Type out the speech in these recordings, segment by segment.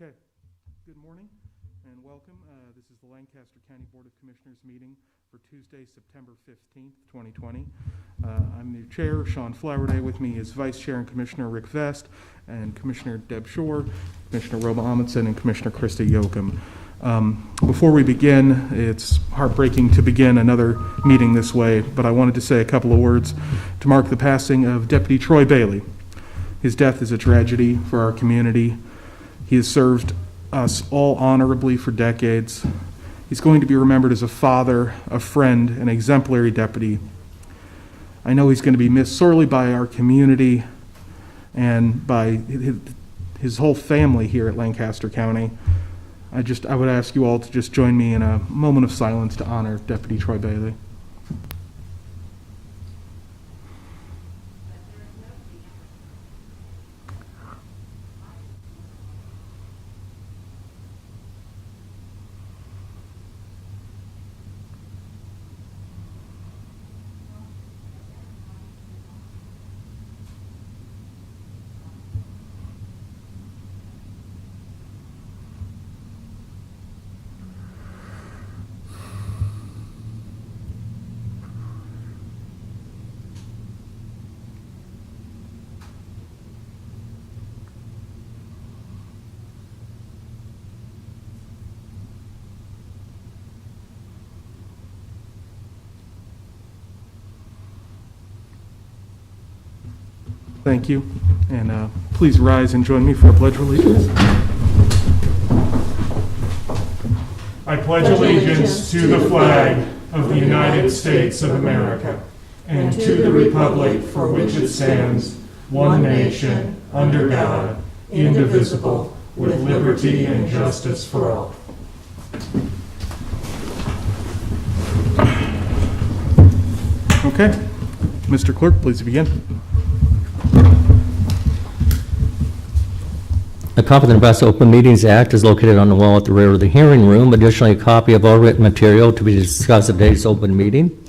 Okay, good morning and welcome. This is the Lancaster County Board of Commissioners meeting for Tuesday, September 15th, 2020. I'm your chair, Sean Flowerday. With me is Vice Chair and Commissioner Rick Vest, and Commissioner Deb Shore, Commissioner Roba Amundsen, and Commissioner Krista Yoakum. Before we begin, it's heartbreaking to begin another meeting this way, but I wanted to say a couple of words to mark the passing of Deputy Troy Bailey. His death is a tragedy for our community. He has served us all honorably for decades. He's going to be remembered as a father, a friend, an exemplary deputy. I know he's going to be missed sorely by our community and by his whole family here at Lancaster County. I would ask you all to just join me in a moment of silence to honor Deputy Troy Bailey. Thank you, and please rise and join me for a pledge of allegiance. I pledge allegiance to the flag of the United States of America and to the republic for which it stands, one nation, under God, indivisible, with liberty and justice for all. Okay, Mr. Clerk, please begin. A copy of the Nebraska Open Meetings Act is located on the wall at the rear of the hearing room. Additionally, a copy of all written material to be discussed at today's open meeting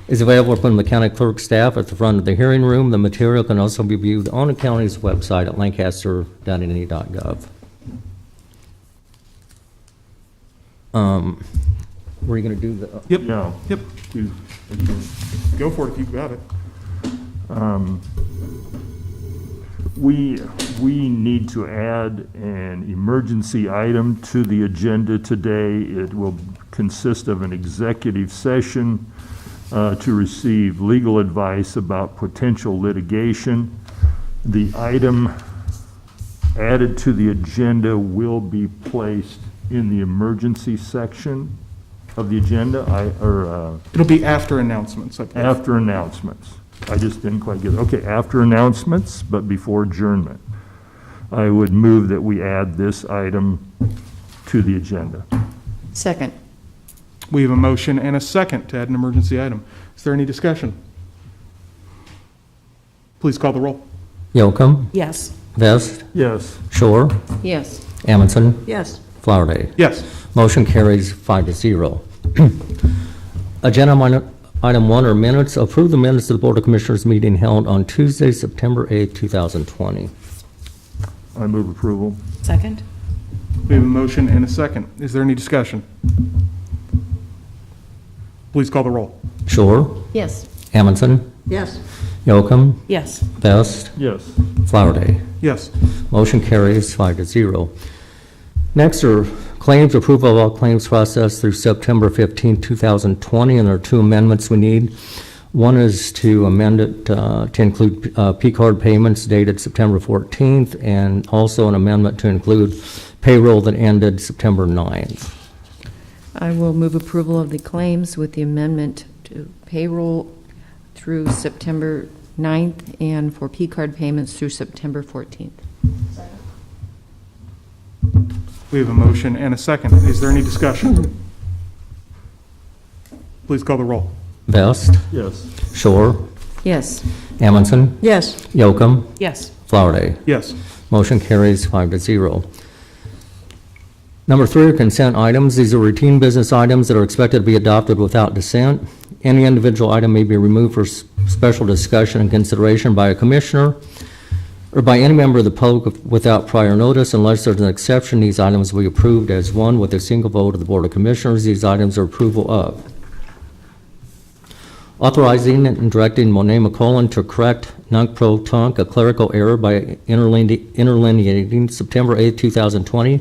is available from the county clerk staff at the front of the hearing room. The material can also be viewed on the county's website at lancaster.ne.gov. Were you going to do the... Yep. Yeah. Yep. Go for it if you've got it. We need to add an emergency item to the agenda today. It will consist of an executive session to receive legal advice about potential litigation. The item added to the agenda will be placed in the emergency section of the agenda. It'll be after announcements. I believe. After announcements. I just didn't quite get it. Okay, after announcements, but before adjournment. I would move that we add this item to the agenda. Second. We have a motion and a second to add an emergency item. Is there any discussion? Please call the roll. Yoakum, Yes. Vest, Yes. Shore, Yes. Amundsen, Yes. Flowerday. Yes. Motion carries 5-0. Agenda item 1 are minutes. Approve the minutes of the Board of Commissioners meeting held on Tuesday, September 8, 2020. I move approval. Second. We have a motion and a second. Is there any discussion? Please call the roll. Shore, Yes. Amundsen, Yes. Yoakum, Yes. Vest, Yes. Flowerday. Yes. Motion carries 5-0. Next are claims, approval of all claims processed through September 15, 2020, and there are two amendments we need. One is to amend it to include P-card payments dated September 14th, and also an amendment to include payroll that ended September 9th. I will move approval of the claims with the amendment to payroll through September 9th and for P-card payments through September 14th. We have a motion and a second. Is there any discussion? Please call the roll. Vest, Yes. Shore, Yes. Amundsen, Yes. Yoakum, Yes. Flowerday. Yes. Motion carries 5-0. Number 3 are consent items. These are routine business items that are expected to be adopted without dissent. Any individual item may be removed for special discussion and consideration by a commissioner. or by any member of the public without prior notice. Unless there's an exception, these items will be approved as one with a single vote of the Board of Commissioners. These items are approval of authorizing and directing Monet McCollum to correct nunc-pro-tunc a clerical error by interlineating September 8, 2020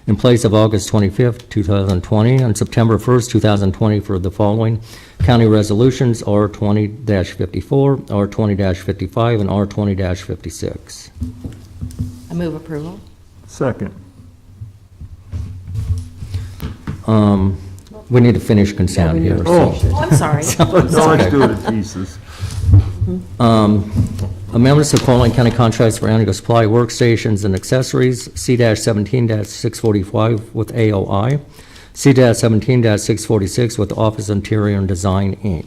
in place of August 25, 2020, and September 1, 2020 for the following county resolutions: R20-54, R20-55, and R20-56. I move approval. Second. We need to finish consent here. Oh. Oh, I'm sorry. No, let's do it in pieces. Amendments to following county contracts for annual supply workstations and accessories: C-17-645 with AOI, C-17-646 with Office Interior and Design, Inc.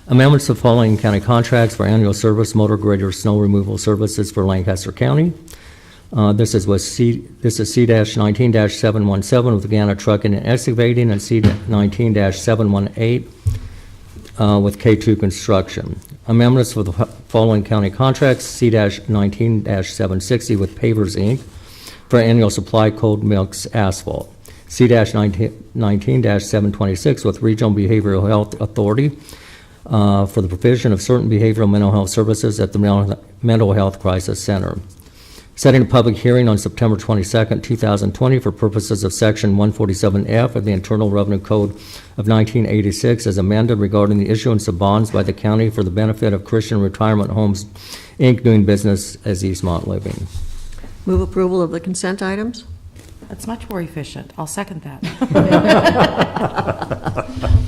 Amendments to following county contracts for annual service motor grader snow removal services for Lancaster County. This is C-19-717 with Gannett Trucking and Excavating, and C-19-718 with K2 Construction. Amendments for the following county contracts: C-19-760 with Pavers, Inc. for annual supply cold mix asphalt. C-19-726 with Regional Behavioral Health Authority for the provision of certain behavioral mental health services at the Mental Health Crisis Center. Setting a public hearing on September 22, 2020 for purposes of Section 147F of the Internal Revenue Code of 1986 as amended regarding the issuance of bonds by the county for the benefit of Christian Retirement Homes, Inc., doing business as Eastmont Living. Move approval of the consent items? That's much more efficient. I'll second that.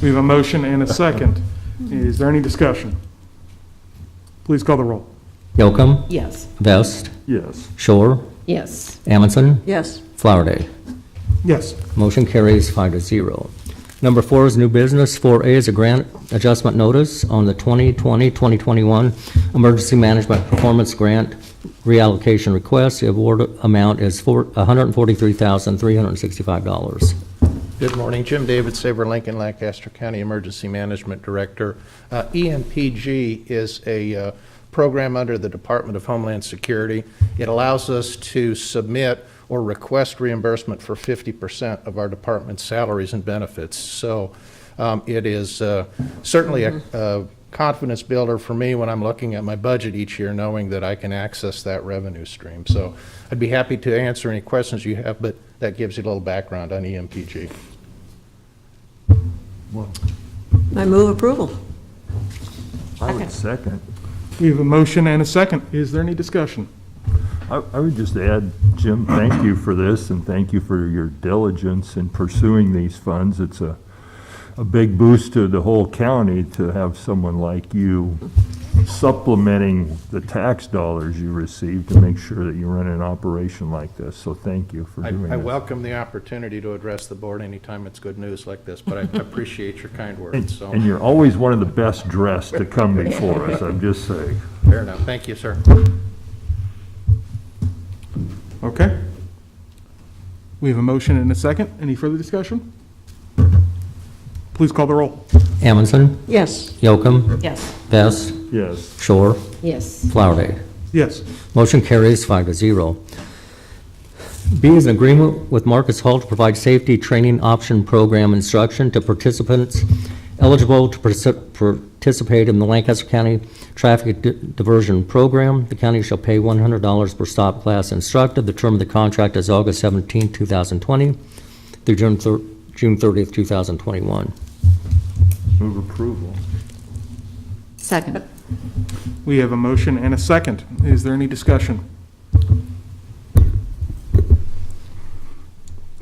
We have a motion and a second. Is there any discussion? Please call the roll. Yocum, Yes. Vest, Yes. Shore, Yes. Amundson, Yes. Flowerday. Yes. Motion carries 5-0. Number 4 is new business. 4A is a grant adjustment notice on the 2020-2021 Emergency Management Performance Grant reallocation request. The award amount is $143,365. Good morning, Jim David Saber, Lincoln, Lancaster County Emergency Management Director. EMPG is a program under the Department of Homeland Security. It allows us to submit or request reimbursement for 50% of our department's salaries and benefits. So it is certainly a confidence builder for me when I'm looking at my budget each year, knowing that I can access that revenue stream. So I'd be happy to answer any questions you have, but that gives you a little background on EMPG. Well, I move approval. I would second. We have a motion and a second. Is there any discussion? I would just add, Jim, thank you for this, and thank you for your diligence in pursuing these funds. It's a big boost to the whole county to have someone like you supplementing the tax dollars you receive to make sure that you run an operation like this. So thank you for doing I that. welcome the opportunity to address the board anytime it's good news like this, but I appreciate your kind words. So And you're always one of the best dressed to come before us, I'm just saying. fair enough. Thank you, sir. Okay. We have a motion and a second. Any further discussion? Please call the roll. Amundson, Yes. Yocum, Yes. Vest, Yes. Shore, Yes. Flowerday. Yes. Motion carries 5-0. B is an agreement with Marcus Hall to provide safety training option program instruction to participants eligible to participate in the Lancaster County Traffic Diversion Program. The county shall pay $100 per stop class instructed. The term of the contract is August 17, 2020 through June 30th, 2021. Move approval. Second. We have a motion and a second. Is there any discussion?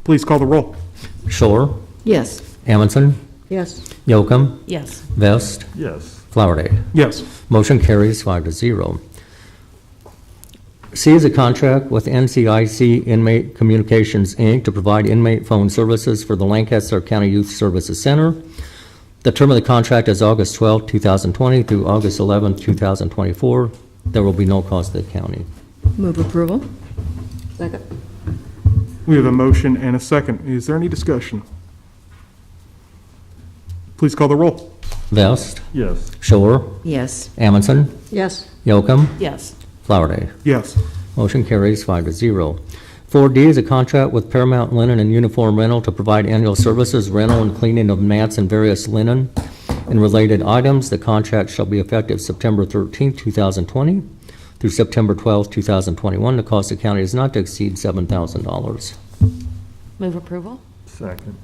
Please call the roll. Shore, Yes. Amundson, Yes. Yocum, Yes. Vest, Yes. Flowerday. Yes. Motion carries 5-0. C is a contract with NCIC Inmate Communications, Inc. to provide inmate phone services for the Lancaster County Youth Services Center. The term of the contract is August 12, 2020 through August 11, 2024. There will be no cost to the county. Move approval? Second. We have a motion and a second. Is there any discussion? Please call the roll. Vest, Yes. Shore, Yes. Amundson, Yes. Yocum, Yes. Flowerday. Yes. Motion carries 5-0. 4D is a contract with Paramount Linen and Uniform Rental to provide annual services, rental, and cleaning of mats and various linen and related items. The contract shall be effective September 13, 2020 through September 12, 2021. The cost of county is not to exceed $7,000. Move approval? Second.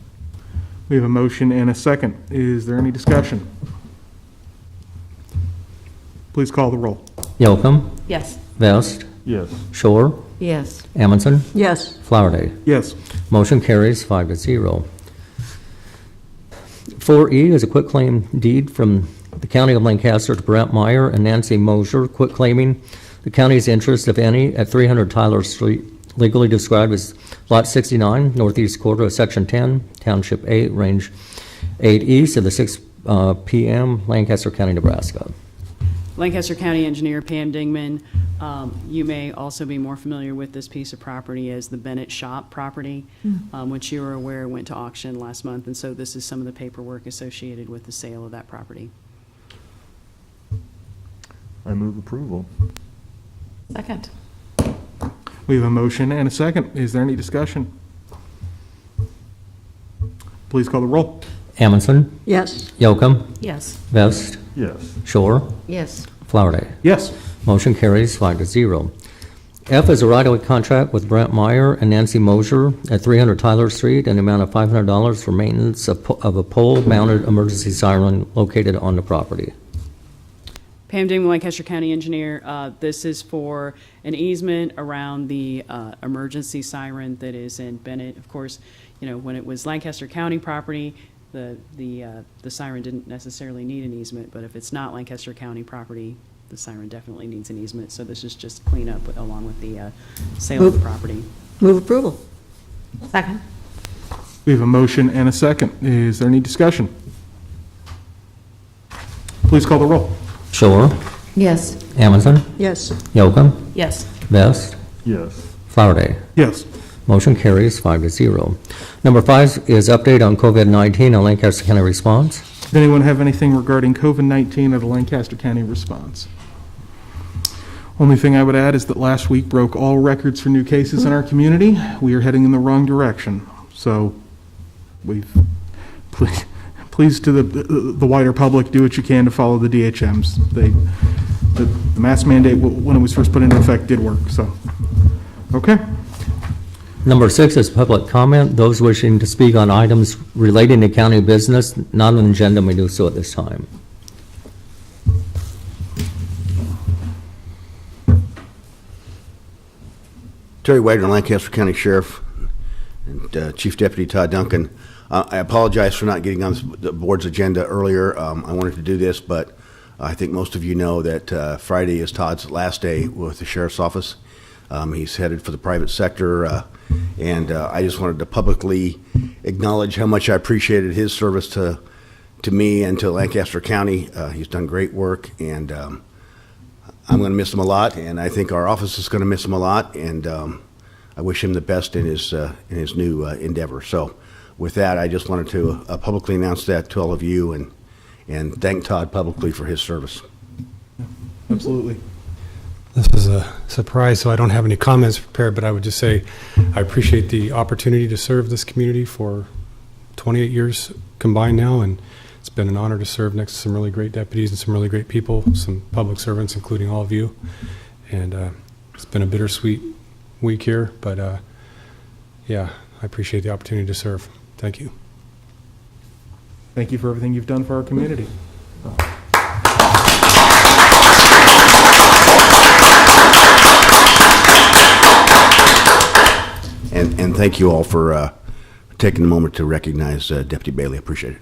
We have a motion and a second. Is there any discussion? Please call the roll. Yocum, Yes. Vest, Yes. Shore, Yes. Amundson, Yes. Flowerday. Yes. Motion carries 5-0. 4E is a quitclaim deed from the County of Lancaster to Brent Meyer and Nancy Mosier, quitclaiming the county's interest, if any, at 300 Tyler Street, legally described as Lot 69, northeast quarter of Section 10, Township 8, Range 8 East of the 6 p.m., Lancaster County, Nebraska. Lancaster County Engineer Pam Dingman. You may also be more familiar with this piece of property as the Bennett Shop property, which you are aware went to auction last month, and so this is some of the paperwork associated with the sale of that property. I move approval. Second? We have a motion and a second. Is there any discussion? Please call the roll. Amundson, Yes. Yocum, Yes. Vest, Yes. Shore, Yes. Flowerday. Yes. Motion carries 5-0. F is a right-of-way contract with Brent Meyer and Nancy Mosier at 300 Tyler Street, an amount of $500 for maintenance of a pole-mounted emergency siren located on the property. Pam Dingman, Lancaster County Engineer. This is for an easement around the emergency siren that is in Bennett. Of course, you know, when it was Lancaster County property, the siren didn't necessarily need an easement, but if it's not Lancaster County property, the siren definitely needs an easement. So this is just cleanup along with the sale of the property. Move approval. Second? We have a motion and a second. Is there any discussion? Please call the roll. Shore, Yes. Amundson, Yes. Yocum, Yes. Vest, Yes. Flowerday. Yes. Motion carries 5-0. Number 5 is update on COVID-19 and Lancaster County response. Does anyone have anything regarding COVID-19 or the Lancaster County response? Only thing I would add is that last week broke all records for new cases in our community. We are heading in the wrong direction. So please to the wider public, do what you can to follow the DHMs. The mask mandate, when it was first put into effect, did work. So, okay. Number 6 is public comment. Those wishing to speak on items relating to county business not on the agenda may do so at this time. Terry Wagner, Lancaster County Sheriff, and Chief Deputy Todd Duncan. I apologize for not getting on the board's agenda earlier. I wanted to do this, but I think most of you know that Friday is Todd's last day with the Sheriff's Office. He's headed for the private sector, and I just wanted to publicly acknowledge how much I appreciated his service to me and to Lancaster County. He's done great work, and I'm going to miss him a lot, and I think our office is going to miss him a lot, and I wish him the best in his new endeavor. So with that, I just wanted to publicly announce that to all of you and thank Todd publicly for his service. Absolutely. This is a surprise, so I don't have any comments prepared, but I would just say I appreciate the opportunity to serve this community for 28 years combined now, and it's been an honor to serve next to some really great deputies and some really great people, some public servants, including all of you. And it's been a bittersweet week here, but yeah, I appreciate the opportunity to serve. Thank you. Thank you for everything you've done for our community. And thank you all for taking a moment to recognize Deputy Bailey. I appreciate it.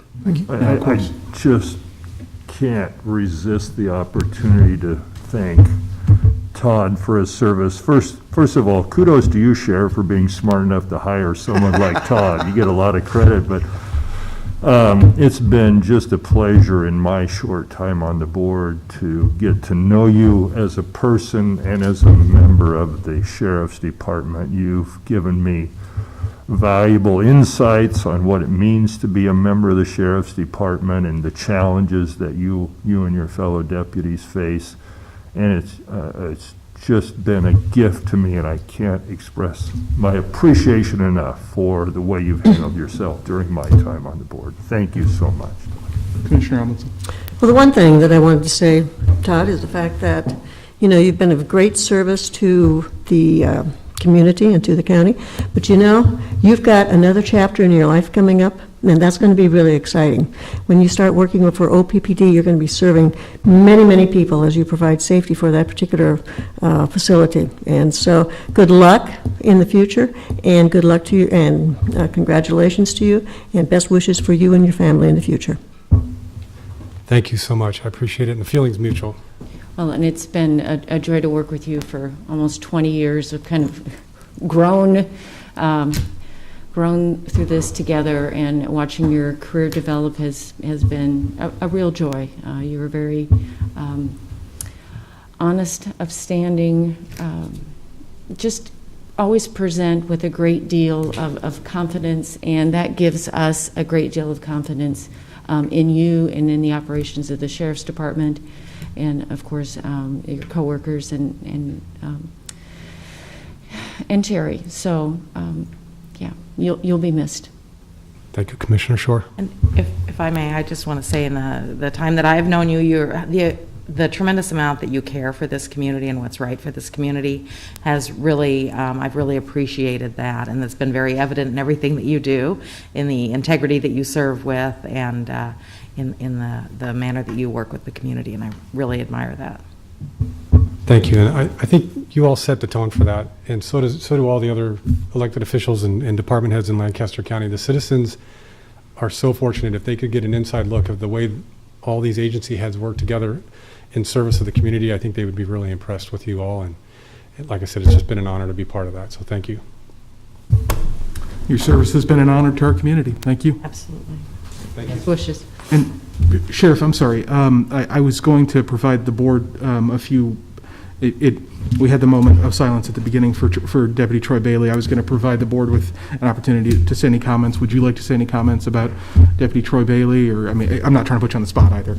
I just can't resist the opportunity to thank Todd for his service. First of all, kudos to you, Sheriff, for being smart enough to hire someone like Todd. You get a lot of credit, but it's been just a pleasure in my short time on the board to get to know you as a person and as a member of the Sheriff's Department. You've given me valuable insights on what it means to be a member of the Sheriff's Department and the challenges that you and your fellow deputies face. And it's just been a gift to me, and I can't express my appreciation enough for the way you've handled yourself during my time on the board. Thank you so much. Commissioner Amundson. Well, the one thing that I wanted to say, Todd, is the fact that, you've been of great service to the community and to the county, but you've got another chapter in your life coming up, and that's going to be really exciting. When you start working for OPPD, you're going to be serving many, many people as you provide safety for that particular facility. And so, good luck in the future, and good luck to you, and congratulations to you, and best wishes for you and your family in the future. Thank you so much. I appreciate it, and the feeling's mutual. Well, and it's been a joy to work with you for almost 20 years. We've kind of grown through this together, and watching your career develop has been a real joy. You were very honest, upstanding, just always present with a great deal of confidence, and that gives us a great deal of confidence in you and in the operations of the Sheriff's Department, and of course your coworkers and Terry. So yeah, you'll be missed. Thank you, Commissioner Shore. And if I may, I just want to say, in the time that I've known you, the tremendous amount that you care for this community and what's right for this community has really, I've really appreciated that, and it's been very evident in everything that you do, in the integrity that you serve with, and in the manner that you work with the community, and I really admire that. Thank you, and I think you all set the tone for that, and so do all the other elected officials and department heads in Lancaster County. The citizens are so fortunate if they could get an inside look of the way all these agency heads work together in service of the community. I think they would be really impressed with you all, and like I said, it's just been an honor to be part of that, so thank you. Your service has been an honor to our community. Thank you. Absolutely. Thank you. Best wishes. And Sheriff, I'm sorry, I was going to provide the board a few, we had the moment of silence at the beginning for Deputy Troy Bailey. I was going to provide the board with an opportunity to say any comments. Would you like to say any comments about Deputy Troy Bailey? Or, I mean, I'm not trying to put you on the spot either.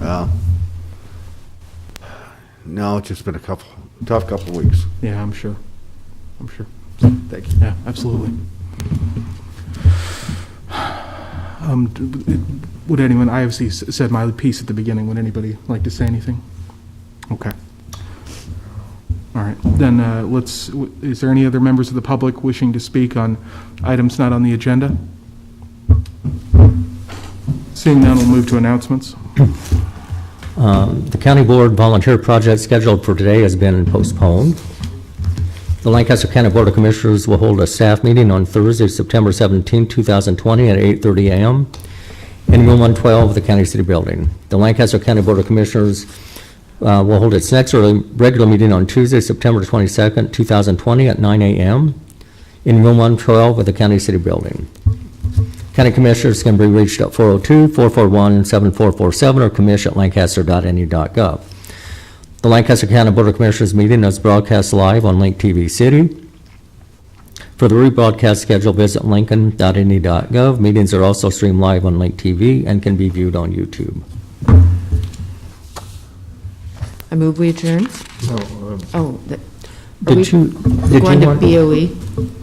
No, it's just been a tough couple of weeks. Yeah, I'm sure. Thank you. Yeah, absolutely. Would anyone, I obviously said my piece at the beginning, would anybody like to say anything? Okay. All right, then is there any other members of the public wishing to speak on items not on the agenda? Seeing none, we'll move to announcements. The County Board volunteer project scheduled for today has been postponed. The Lancaster County Board of Commissioners will hold a staff meeting on Thursday, September 17, 2020 at 8:30 a.m. in Room 112 of the County City Building. The Lancaster County Board of Commissioners will hold its next regular meeting on Tuesday, September 22nd, 2020 at 9 a.m. in Room 112 of the County City Building. County Commissioners can be reached at 402-441-7447 or commish@lancaster.ne.gov. The Lancaster County Board of Commissioners meeting is broadcast live on Link TV City. For the rebroadcast schedule, visit lincoln.ne.gov. Meetings are also streamed live on Link TV and can be viewed on YouTube. I move we adjourn. Are Did we you going to want- BOE?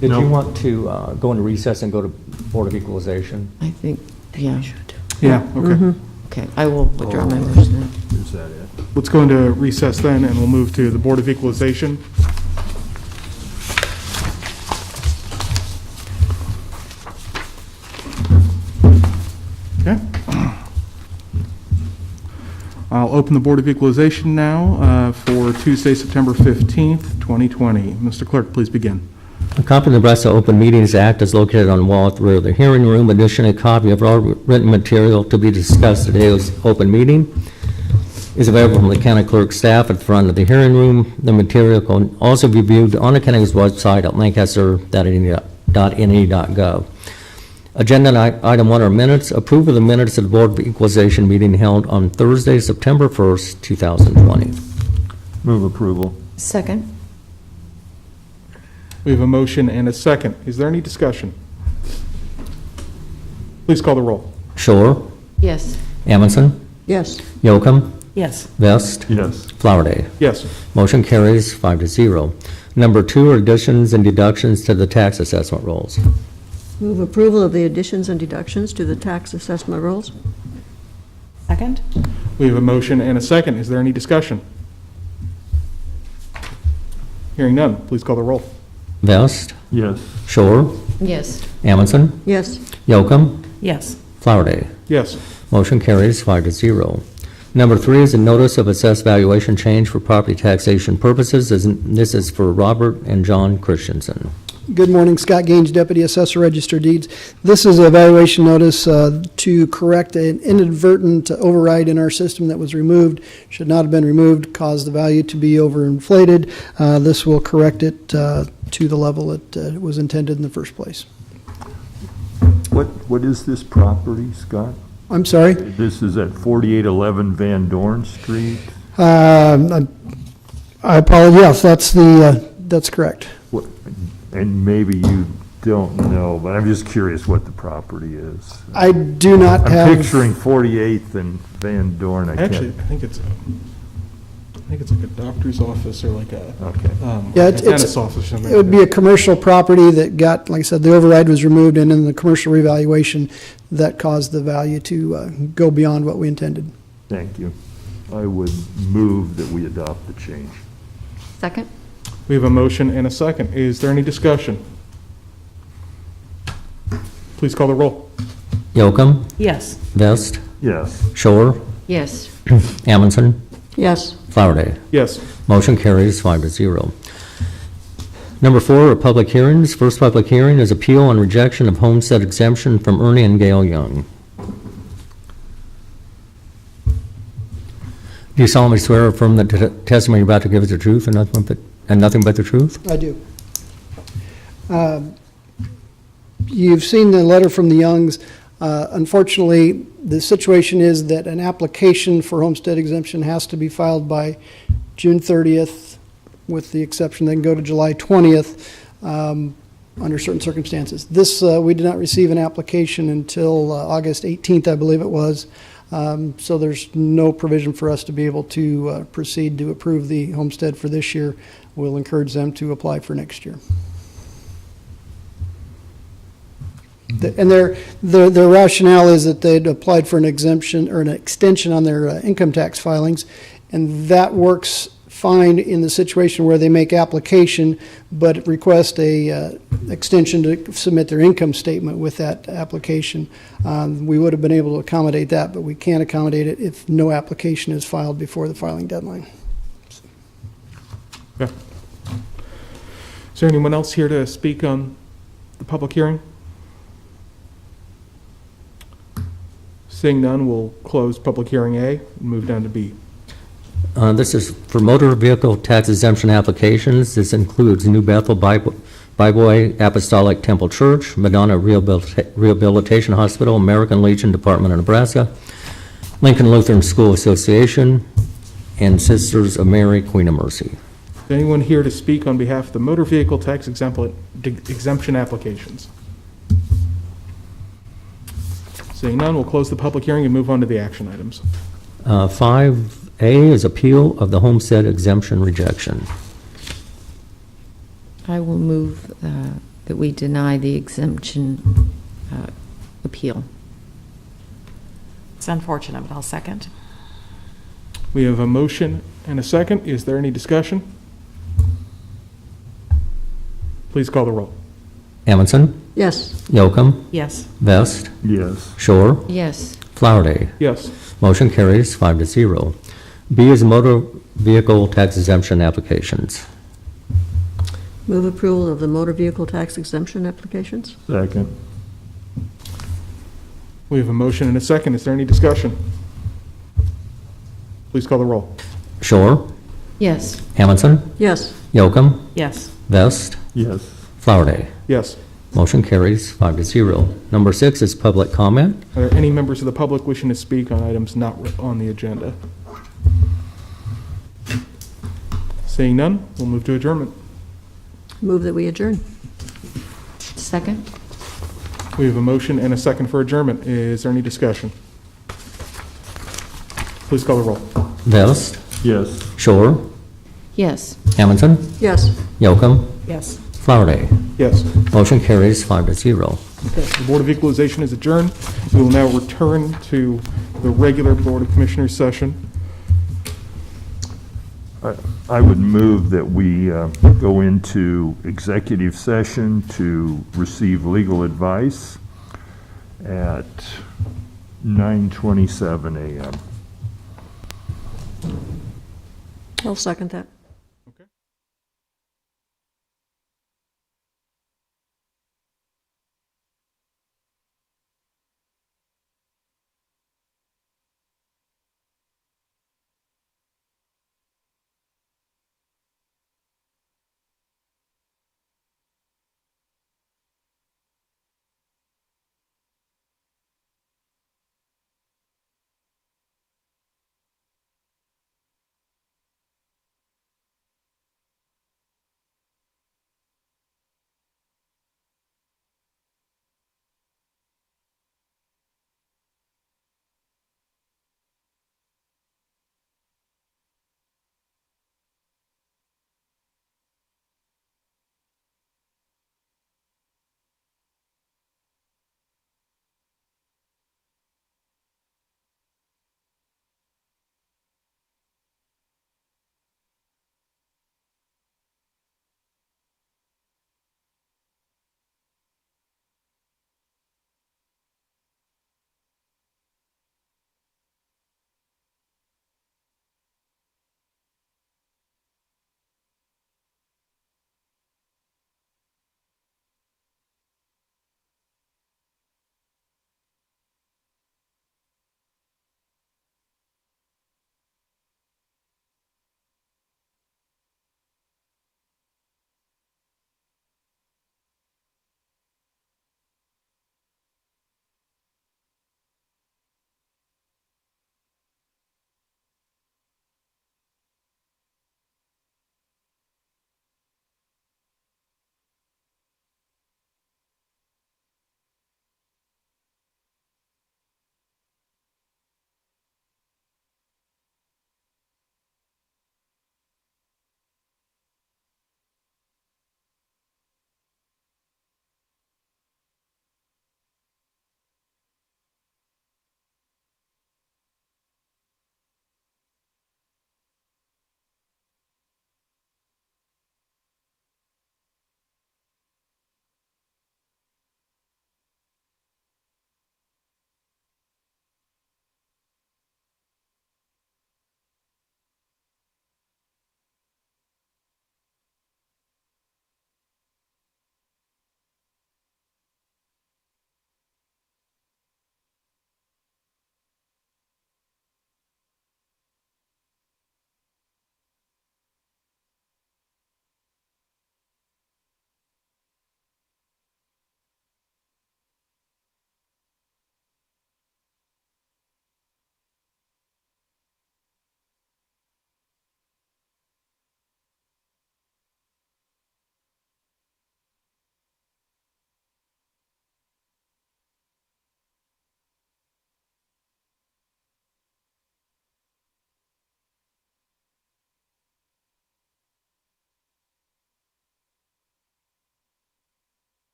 Did you want to go into recess and go to Board of Equalization? I think, yeah. Yeah, okay. Okay, I will withdraw my motion then. Is that it? Let's go into recess then, and we'll move to the Board of Equalization. Okay. I'll open the Board of Equalization now for Tuesday, September 15th, 2020. Mr. Clerk, please begin. A copy of the Nebraska Open Meetings Act is located on the wall at the rear of the hearing room. Additionally, a copy of all written material to be discussed at today's open meeting is available from the county clerk's staff at the front of the hearing room. The material can also be viewed on the county's website at lancaster.ne.gov. Agenda item 1 are minutes. Approval of the minutes of the Board of Equalization meeting held on Thursday, September 1st, 2020. Move approval. Second. We have a motion and a second. Is there any discussion? Please call the roll. Shore, Yes. Amundson, Yes. Yocum, Vest, Yes. Flowerday. Yes. Motion carries 5-0. Number 2 are additions and deductions to the tax assessment rolls. Move approval of the additions and deductions to the tax assessment rolls. Second? We have a motion and a second. Is there any discussion? Hearing none, please call the roll. Vest, Yes. Shore, Yes. Amundson, Yes. Yocum, Yes. Flowerday. Yes. Motion carries 5-0. Number 3 is a notice of assessed valuation change for property taxation purposes. This is for Robert and John Christensen. Good morning, Scott Gaines, Deputy Assessor, Register Deeds. This is a valuation notice to correct an inadvertent override in our system that was removed. Should not have been removed, caused the value to be overinflated. This will correct it to the level it was intended in the first place. What is this property, Scott? I'm sorry? This is at 4811 Van Dorn Street? I apologize, yes, that's correct. What- And maybe you don't know, but I'm just curious what the property is. I do not have. I'm picturing 48th and Van Dorn. I Actually, can't. I think it's like a doctor's office or like a Okay. Yeah, like a it's- dentist's office or something. It would be a commercial property that got, like I said, the override was removed, and in the commercial revaluation, that caused the value to go beyond what we intended. Thank you. I would move that we adopt the change. Second? We have a motion and a second. Is there any discussion? Please call the roll. Yocum, Yes. Vest, Yes. Shore, Yes. Amundson, Yes. Flowerday. Yes. Motion carries 5-0. Number 4 are public hearings. First public hearing is appeal on rejection of homestead exemption from Ernie and Gail Young. Do you solemnly swear or affirm that the testimony you're about to give is the truth and nothing but the truth? I do. You've seen the letter from the Youngs. Unfortunately, the situation is that an application for homestead exemption has to be filed by June 30th, with the exception they can go to July 20th under certain circumstances. This, we did not receive an application until August 18th, I believe it was. So there's no provision for us to be able to proceed to approve the homestead for this year. We'll encourage them to apply for next year. And their rationale is that they'd applied for an exemption or an extension on their income tax filings, and that works fine in the situation where they make application, but request a extension to submit their income statement with that application. We would have been able to accommodate that, but we can't accommodate it if no application is filed before the filing deadline. Okay. Is there anyone else here to speak on the public hearing? Seeing none, we'll close public hearing A and move down to B. This is for motor vehicle tax exemption applications. This includes New Bethel Bible Way Apostolic Temple Church, Madonna Rehabilitation Hospital, American Legion Department of Nebraska, Lincoln Lutheran School Association, and Sisters of Mary, Queen of Mercy. Is anyone here to speak on behalf of the motor vehicle tax exemption applications? Seeing none, we'll close the public hearing and move on to the action items. 5A is appeal of the homestead exemption rejection. I will move that we deny the exemption appeal. It's unfortunate, but I'll second. We have a motion and a second. Is there any discussion? Please call the roll. Amundson, Yes. Yocum, Yes. Vest, Yes. Shore, Yes. Flowerday. Yes. Motion carries 5-0. B is motor vehicle tax exemption applications. Move approval of the motor vehicle tax exemption applications. Second. We have a motion and a second. Is there any discussion? Please call the roll. Shore, Yes. Amundson, Yes. Yocum, Yes. Vest, Yes. Flowerday. Yes. Motion carries 5-0. Number 6 is public comment. Are there any members of the public wishing to speak on items not on the agenda? Seeing none, we'll move to adjournment. Move that we adjourn. Second? We have a motion and a second for adjournment. Is there any discussion? Please call the roll. Vest, Yes. Shore, Yes. Hamilton, Yes. Yocum, Yes. Flowerday. Yes. Motion carries 5-0. Okay, the Board of Equalization is adjourned. We will now return to the regular Board of Commissioners session. I would move that we go into executive session to receive legal advice at 9:27 a.m. I'll second that.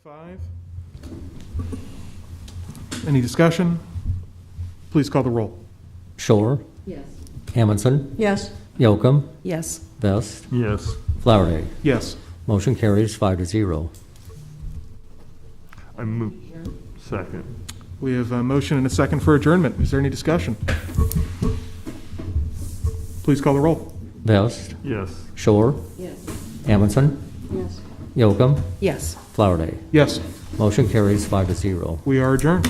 7:05. Any discussion? Please call the roll. Shore. Yes. Amundson. Yes. Yocum. Yes. Vest. Yes. Flowerday. Yes. Motion carries 5-0. I move, second. We have a motion and a second for adjournment. Is there any discussion? Please call the roll. Vest. Yes. Shore. Yes. Amundson. Yes. Yocum. Yes. Flowerday. Yes, Motion carries 5-0. we are adjourned.